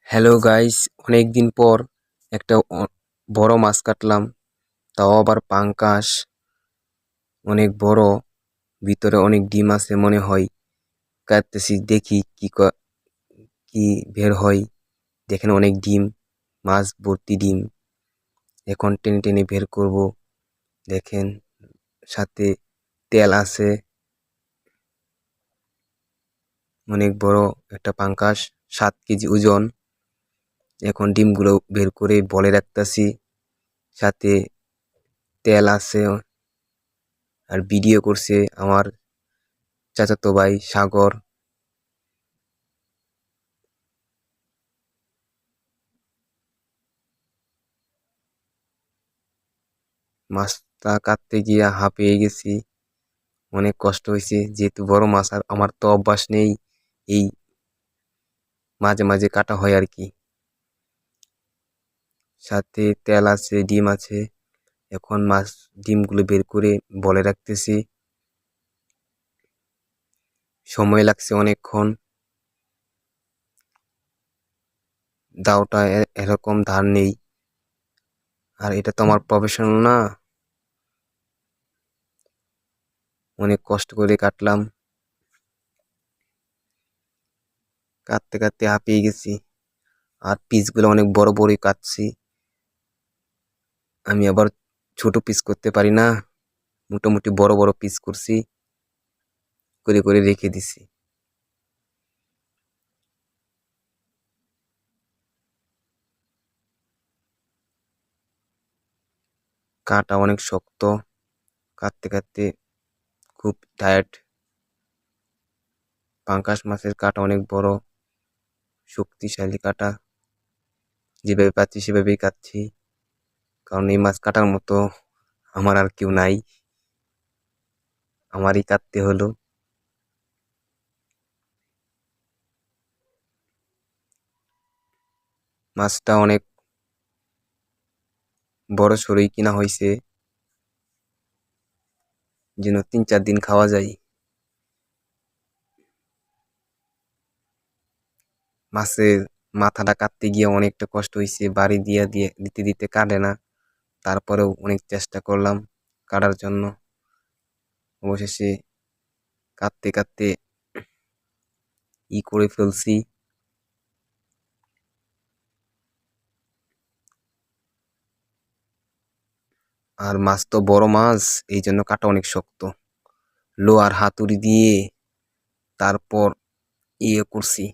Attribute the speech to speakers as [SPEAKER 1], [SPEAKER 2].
[SPEAKER 1] Hello guys, অনেক দিন পর একটা বড় মাছ কাটলাম, তাও আবার পাঙ্কাশ। অনেক বড়, ভিতরে অনেক ডিম আছে মনে হয়। কাটতেছি, দেখি কি বের হয়। দেখেন অনেক ডিম, মাছ ভর্তি ডিম। এখন টেনে টেনে বের করব। দেখেন সাথে তেল আছে। অনেক বড় একটা পাঙ্কাশ, 7 কেজি ওজন। এখন ডিমগুলো বের করে বলে রাখতেছি, সাথে তেল আছে। আর ভিডিও করছে আমার চাচাতো ভাই সাগর। মাছটা কাটতে গিয়ে হাঁপিয়ে গেছি, অনেক কষ্ট হয়েছে যেহেতু বড় মাছ, আর আমার তো অভ্যাস নেই। এই মাঝে মাঝে কাটা হয় আর কি। সাথে তেল আছে, ডিম আছে। এখন মাছ ডিমগুলো বের করে বলে রাখতেছি। সময় লাগছে অনেকক্ষণ। দাওটা এরকম ধার নেই, আর এটা তো আমার প্রফেশনাল না। অনেক কষ্ট করে কাটলাম, কাটতে কাটতে হাঁপিয়ে গেছি। আর পিসগুলো অনেক বড় বড়ই কাটছি। আমি আবার ছোট পিস করতে পারি না, মোটামুটি বড় বড় পিস করছি, করে করে রেখে দিছি। কাটা অনেক শক্ত, কাটতে কাটতে খুব টায়ার্ড। পাঙ্কাশ মাছের কাটা অনেক বড়, শক্তিশালী কাটা। যেভাবে পাচ্ছি সেভাবেই কাটছি, কারণ এই মাছ কাটার মতো আমার আর কেউ নাই, আমারই কাটতে হলো। মাছটা অনেক বড় সড়ই কিনা হয়েছে, যেন 3-4 দিন খাওয়া যায়। মাছের মাথাটা কাটতে গিয়ে অনেকটা কষ্ট হয়েছে, বাড়ি দিয়ে দিয়ে দিতে দিতে কাটে না। তারপরেও অনেক চেষ্টা করলাম কাটার জন্য। অবশেষে কাটতে কাটতে করে ফেলছি। আর মাছ তো বড় মাছ, এই জন্য কাটা অনেক শক্ত। লোহার হাতুড়ি দিয়ে তারপর করছি।